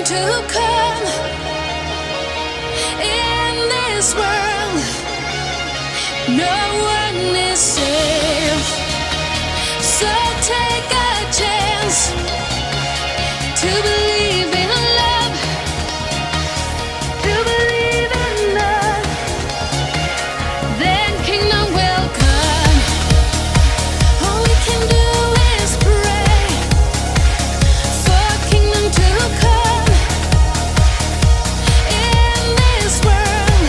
to come in this world. No one is safe, so take a chance to believe in love, to believe in love. Then kingdom will come. All we can do is pray for kingdom to come in this world.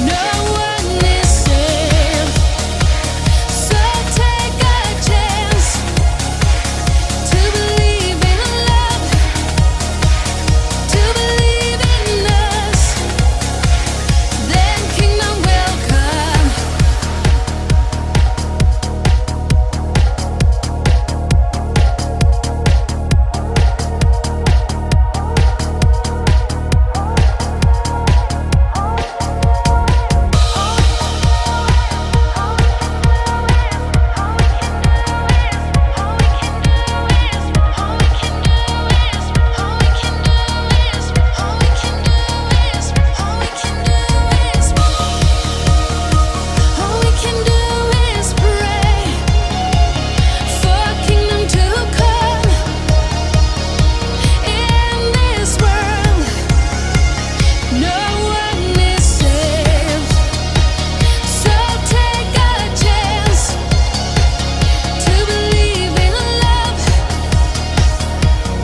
No one is safe, so take a chance to believe in love, to believe in us. Then kingdom will come. All we can do is pray for kingdom to come in this world. No one is safe, so take a chance to believe in love,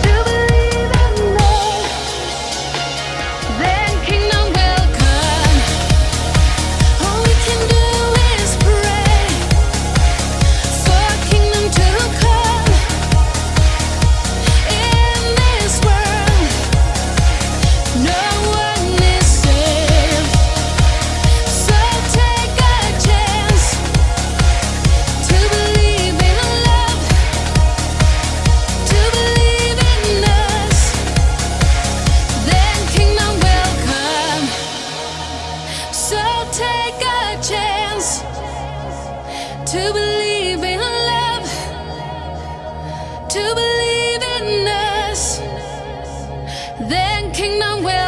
to believe in love. Then kingdom will come. All we can do is pray for kingdom to come in this world. No one is safe, so take a chance to believe in love, to believe in us. Then kingdom will come. So take a chance to believe in love, to believe in us. Then kingdom will